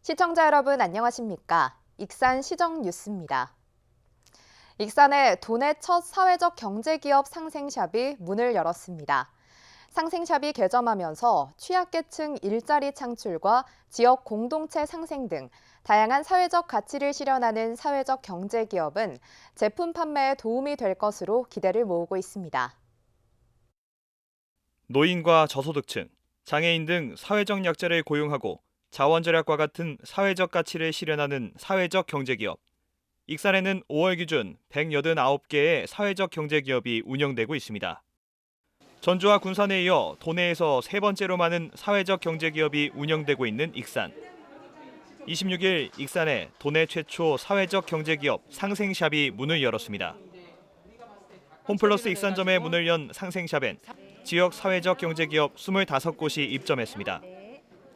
시청자 여러분 안녕하십니까? 익산 시정 뉴스입니다. 익산의 도내 첫 사회적 경제기업 상생샵이 문을 열었습니다. 상생샵이 개점하면서 취약계층 일자리 창출과 지역 공동체 상생 등 다양한 사회적 가치를 실현하는 사회적 경제기업은 제품 판매에 도움이 될 것으로 기대를 모으고 있습니다. 노인과 저소득층, 장애인 등 사회적 약자를 고용하고 자원절약과 같은 사회적 가치를 실현하는 사회적 경제기업. 익산에는 5월 기준 189개의 사회적 경제기업이 운영되고 있습니다. 전주와 군산에 이어 도내에서 세 번째로 많은 사회적 경제기업이 운영되고 있는 익산. 26일 익산에 도내 최초 사회적 경제기업 상생샵이 문을 열었습니다. 홈플러스 익산점에 문을 연 상생샵엔 지역 사회적 경제기업 25곳이 입점했습니다.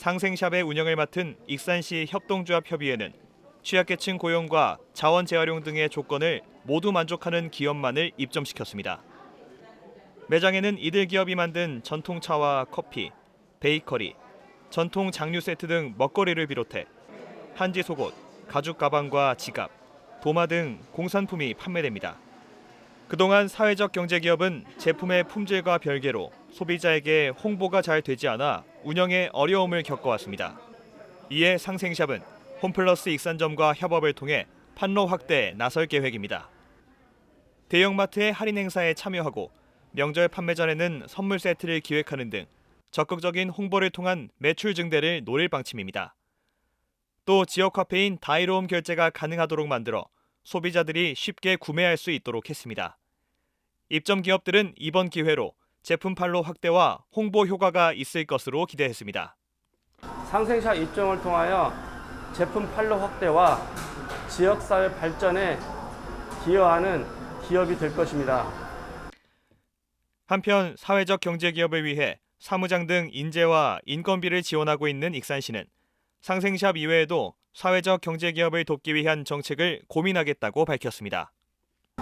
상생샵의 운영을 맡은 익산시 협동조합협의회는 취약계층 고용과 자원 재활용 등의 조건을 모두 만족하는 기업만을 입점시켰습니다. 매장에는 이들 기업이 만든 전통차와 커피, 베이커리, 전통 장류 세트 등 먹거리를 비롯해 한지 속옷, 가죽 가방과 지갑, 도마 등 공산품이 판매됩니다. 그동안 사회적 경제기업은 제품의 품질과 별개로 소비자에게 홍보가 잘 되지 않아 운영에 어려움을 겪어왔습니다. 이에 상생샵은 홈플러스 익산점과 협업을 통해 판로 확대에 나설 계획입니다. 대형마트의 할인 행사에 참여하고 명절 판매 전에는 선물 세트를 기획하는 등 적극적인 홍보를 통한 매출 증대를 노릴 방침입니다. 또 지역 화폐인 다이로움 결제가 가능하도록 만들어 소비자들이 쉽게 구매할 수 있도록 했습니다. 입점 기업들은 이번 기회로 제품 판로 확대와 홍보 효과가 있을 것으로 기대했습니다. 상생샵 입점을 통하여 제품 판로 확대와 지역사회 발전에 기여하는 기업이 될 것입니다. 한편 사회적 경제기업을 위해 사무장 등 인재와 인건비를 지원하고 있는 익산시는 상생샵 이외에도 사회적 경제기업을 돕기 위한 정책을 고민하겠다고 밝혔습니다.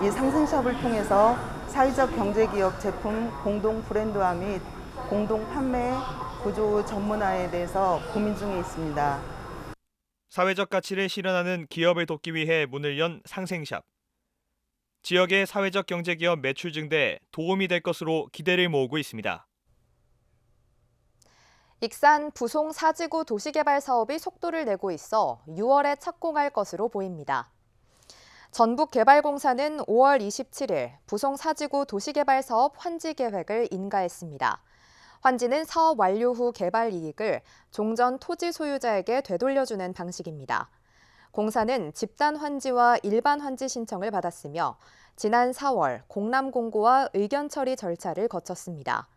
이 상생샵을 통해서 사회적 경제기업 제품 공동 브랜드화 및 공동 판매 구조 전문화에 대해서 고민 중에 있습니다. 사회적 가치를 실현하는 기업을 돕기 위해 문을 연 상생샵. 지역의 사회적 경제기업 매출 증대에 도움이 될 것으로 기대를 모으고 있습니다. 익산 부송 4지구 도시개발 사업이 속도를 내고 있어 6월에 착공할 것으로 보입니다. 전북개발공사는 5월 27일 부송 4지구 도시개발 사업 환지 계획을 인가했습니다. 환지는 사업 완료 후 개발 이익을 종전 토지 소유자에게 되돌려주는 방식입니다. 공사는 집단 환지와 일반 환지 신청을 받았으며 지난 4월 공람공고와 의견 처리 절차를 거쳤습니다.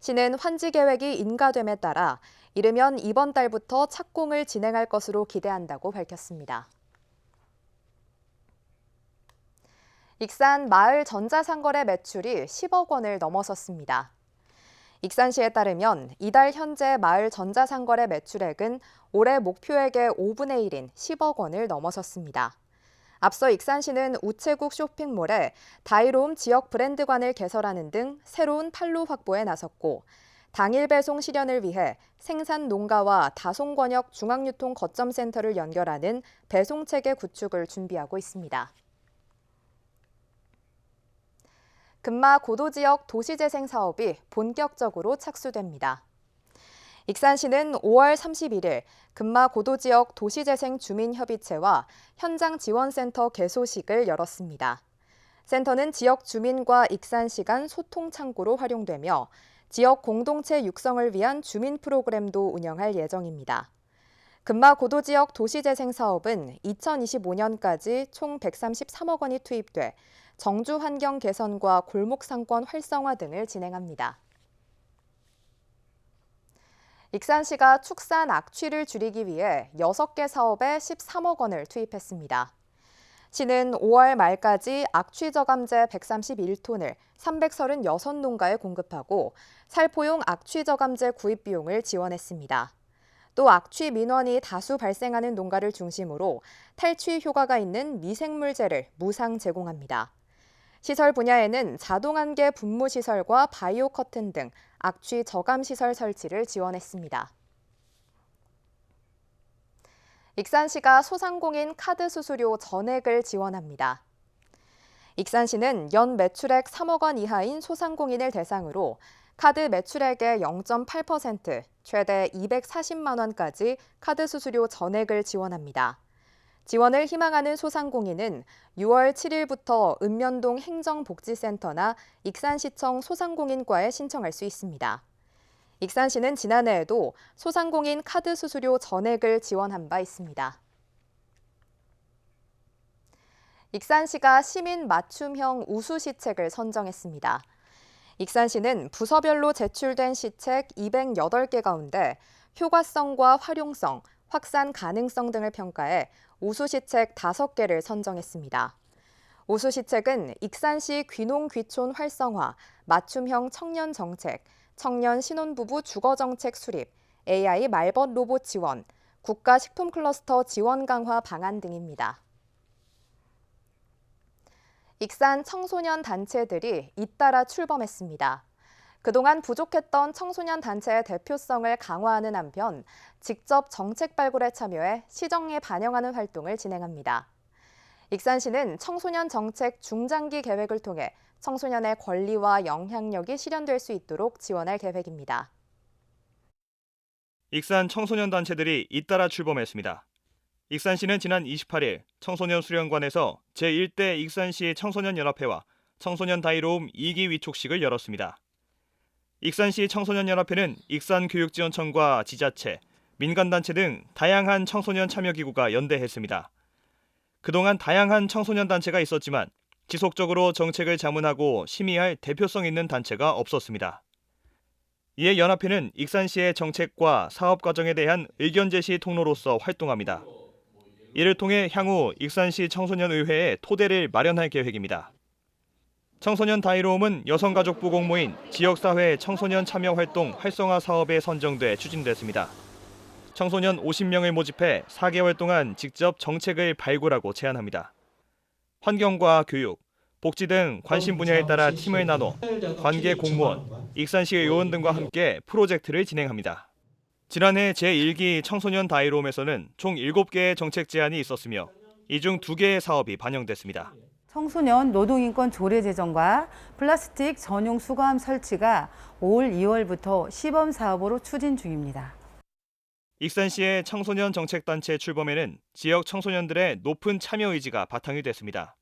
시는 환지 계획이 인가됨에 따라 이르면 이번 달부터 착공을 진행할 것으로 기대한다고 밝혔습니다. 익산 마을 전자상거래 매출이 10억 원을 넘어섰습니다. 익산시에 따르면 이달 현재 마을 전자상거래 매출액은 올해 목표액의 5분의 1인 10억 원을 넘어섰습니다. 앞서 익산시는 우체국 쇼핑몰에 다이로움 지역 브랜드관을 개설하는 등 새로운 판로 확보에 나섰고 당일 배송 실현을 위해 생산 농가와 다송권역 중앙유통 거점센터를 연결하는 배송체계 구축을 준비하고 있습니다. 금마 고도지역 도시재생 사업이 본격적으로 착수됩니다. 익산시는 5월 31일 금마 고도지역 도시재생 주민협의체와 현장지원센터 개소식을 열었습니다. 센터는 지역 주민과 익산시 간 소통 창구로 활용되며 지역 공동체 육성을 위한 주민 프로그램도 운영할 예정입니다. 금마 고도지역 도시재생 사업은 2025년까지 총 133억 원이 투입돼 정주 환경 개선과 골목 상권 활성화 등을 진행합니다. 익산시가 축산 악취를 줄이기 위해 6개 사업에 13억 원을 투입했습니다. 시는 5월 말까지 악취 저감제 131톤을 336농가에 공급하고 살포용 악취 저감제 구입 비용을 지원했습니다. 또 악취 민원이 다수 발생하는 농가를 중심으로 탈취 효과가 있는 미생물제를 무상 제공합니다. 시설 분야에는 자동안개 분무시설과 바이오 커튼 등 악취 저감 시설 설치를 지원했습니다. 익산시가 소상공인 카드 수수료 전액을 지원합니다. 익산시는 연 매출액 3억 원 이하인 소상공인을 대상으로 카드 매출액의 0.8%, 최대 240만 원까지 카드 수수료 전액을 지원합니다. 지원을 희망하는 소상공인은 6월 7일부터 읍면동 행정복지센터나 익산시청 소상공인과에 신청할 수 있습니다. 익산시는 지난해에도 소상공인 카드 수수료 전액을 지원한 바 있습니다. 익산시가 시민 맞춤형 우수 시책을 선정했습니다. 익산시는 부서별로 제출된 시책 208개 가운데 효과성과 활용성, 확산 가능성 등을 평가해 우수 시책 5개를 선정했습니다. 우수 시책은 익산시 귀농 귀촌 활성화, 맞춤형 청년 정책, 청년 신혼부부 주거 정책 수립, AI 말벗 로봇 지원, 국가 식품 클러스터 지원 강화 방안 등입니다. 익산 청소년 단체들이 잇따라 출범했습니다. 그동안 부족했던 청소년 단체의 대표성을 강화하는 한편 직접 정책 발굴에 참여해 시정에 반영하는 활동을 진행합니다. 익산시는 청소년 정책 중장기 계획을 통해 청소년의 권리와 영향력이 실현될 수 있도록 지원할 계획입니다. 익산 청소년 단체들이 잇따라 출범했습니다. 익산시는 지난 28일 청소년 수련관에서 제1대 익산시 청소년연합회와 청소년 다이로움 2기 위촉식을 열었습니다. 익산시 청소년연합회는 익산교육지원청과 지자체, 민간단체 등 다양한 청소년 참여기구가 연대했습니다. 그동안 다양한 청소년 단체가 있었지만 지속적으로 정책을 자문하고 심의할 대표성 있는 단체가 없었습니다. 이에 연합회는 익산시의 정책과 사업 과정에 대한 의견 제시 통로로서 활동합니다. 이를 통해 향후 익산시 청소년의회에 토대를 마련할 계획입니다. 청소년 다이로움은 여성가족부 공모인 지역사회 청소년 참여활동 활성화 사업에 선정돼 추진됐습니다. 청소년 50명을 모집해 4개월 동안 직접 정책을 발굴하고 제안합니다. 환경과 교육, 복지 등 관심 분야에 따라 팀을 나눠 관계 공무원, 익산시 의원 등과 함께 프로젝트를 진행합니다. 지난해 제1기 청소년 다이로움에서는 총 7개의 정책 제안이 있었으며 이 중 2개의 사업이 반영됐습니다. 청소년 노동인권 조례 제정과 플라스틱 전용 수거함 설치가 올 2월부터 시범 사업으로 추진 중입니다. 익산시의 청소년 정책단체 출범에는 지역 청소년들의 높은 참여 의지가 바탕이 됐습니다.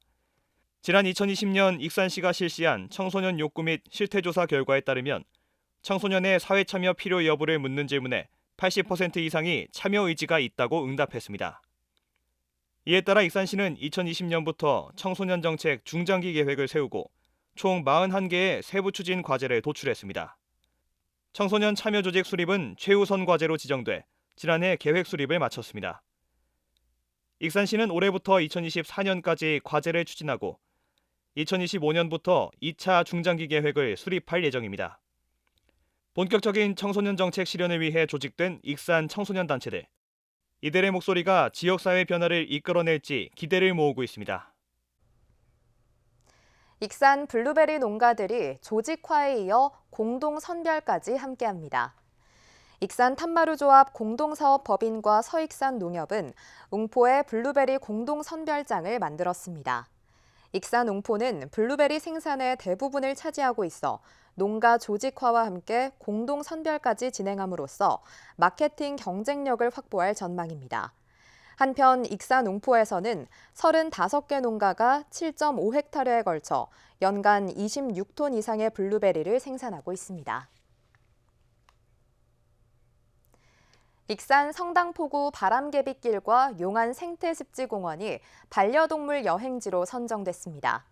지난 2020년 익산시가 실시한 청소년 욕구 및 실태조사 결과에 따르면 청소년의 사회 참여 필요 여부를 묻는 질문에 80% 이상이 참여 의지가 있다고 응답했습니다. 이에 따라 익산시는 2020년부터 청소년 정책 중장기 계획을 세우고 총 41개의 세부 추진 과제를 도출했습니다. 청소년 참여 조직 수립은 최우선 과제로 지정돼 지난해 계획 수립을 마쳤습니다. 익산시는 올해부터 2024년까지 과제를 추진하고 2025년부터 2차 중장기 계획을 수립할 예정입니다. 본격적인 청소년 정책 실현을 위해 조직된 익산 청소년 단체들. 이들의 목소리가 지역사회 변화를 이끌어낼지 기대를 모으고 있습니다. 익산 블루베리 농가들이 조직화에 이어 공동선별까지 함께합니다. 익산 탐마루조합 공동사업 법인과 서익산 농협은 웅포에 블루베리 공동선별장을 만들었습니다. 익산 웅포는 블루베리 생산의 대부분을 차지하고 있어 농가 조직화와 함께 공동선별까지 진행함으로써 마케팅 경쟁력을 확보할 전망입니다. 한편 익산 웅포에서는 35개 농가가 7.5헥타르에 걸쳐 연간 26톤 이상의 블루베리를 생산하고 있습니다. 익산 성당포구 바람개빗길과 용안 생태습지공원이 반려동물 여행지로 선정됐습니다.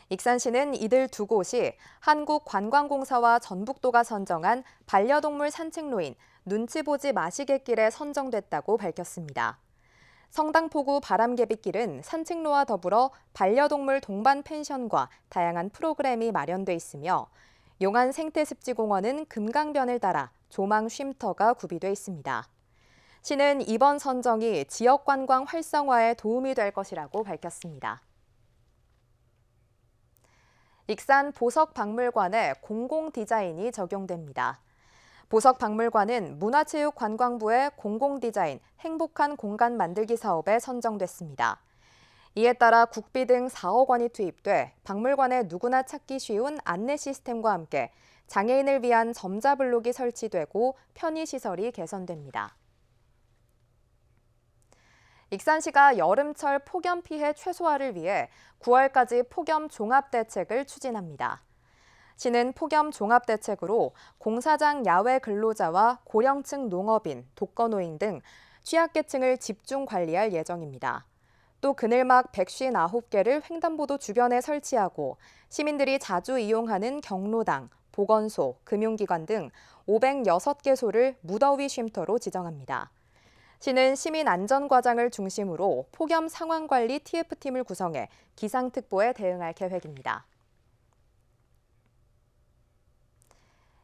익산시는 이들 두 곳이 한국관광공사와 전북도가 선정한 반려동물 산책로인 눈치 보지 마시게길에 선정됐다고 밝혔습니다. 성당포구 바람개빗길은 산책로와 더불어 반려동물 동반 펜션과 다양한 프로그램이 마련돼 있으며 용안 생태습지공원은 금강변을 따라 조망 쉼터가 구비돼 있습니다. 시는 이번 선정이 지역 관광 활성화에 도움이 될 것이라고 밝혔습니다. 익산 보석박물관에 공공 디자인이 적용됩니다. 보석박물관은 문화체육관광부의 공공디자인 행복한 공간 만들기 사업에 선정됐습니다. 이에 따라 국비 등 4억 원이 투입돼 박물관에 누구나 찾기 쉬운 안내 시스템과 함께 장애인을 위한 점자블록이 설치되고 편의시설이 개선됩니다. 익산시가 여름철 폭염 피해 최소화를 위해 9월까지 폭염 종합대책을 추진합니다. 시는 폭염 종합대책으로 공사장 야외 근로자와 고령층 농업인, 독거노인 등 취약계층을 집중 관리할 예정입니다. 또 그늘막 159개를 횡단보도 주변에 설치하고 시민들이 자주 이용하는 경로당, 보건소, 금융기관 등 506개소를 무더위 쉼터로 지정합니다. 시는 시민안전과장을 중심으로 폭염 상황관리 TF팀을 구성해 기상특보에 대응할 계획입니다.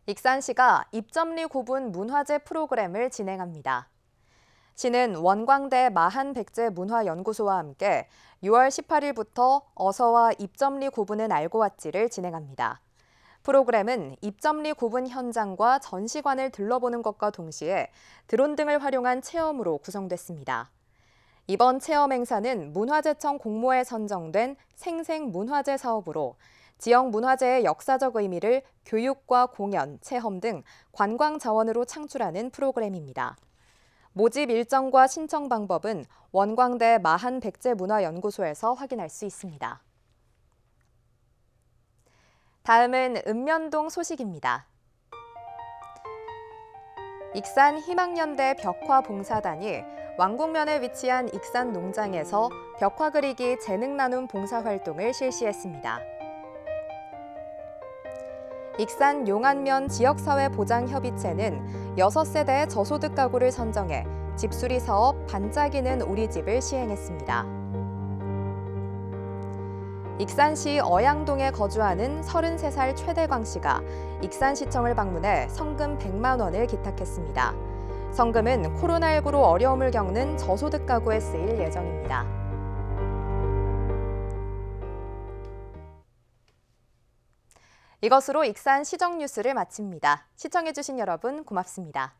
익산시가 입점리 구분 문화재 프로그램을 진행합니다. 시는 원광대 마한백제문화연구소와 함께 6월 18일부터 어서와 입점리 구분은 알고 왔지를 진행합니다. 프로그램은 입점리 구분 현장과 전시관을 들러보는 것과 동시에 드론 등을 활용한 체험으로 구성됐습니다. 이번 체험 행사는 문화재청 공모에 선정된 생생문화재 사업으로 지역 문화재의 역사적 의미를 교육과 공연, 체험 등 관광 자원으로 창출하는 프로그램입니다. 모집 일정과 신청 방법은 원광대 마한백제문화연구소에서 확인할 수 있습니다. 다음은 읍면동 소식입니다. 익산 희망연대 벽화봉사단이 왕곡면에 위치한 익산 농장에서 벽화 그리기 재능 나눔 봉사활동을 실시했습니다. 익산 용안면 지역사회보장협의체는 6세대의 저소득 가구를 선정해 집수리 사업 반짝이는 우리 집을 시행했습니다. 익산시 어양동에 거주하는 33살 최대광 씨가 익산시청을 방문해 성금 100만 원을 기탁했습니다. 성금은 코로나19로 어려움을 겪는 저소득 가구에 쓰일 예정입니다. 이것으로 익산 시정 뉴스를 마칩니다. 시청해주신 여러분 고맙습니다.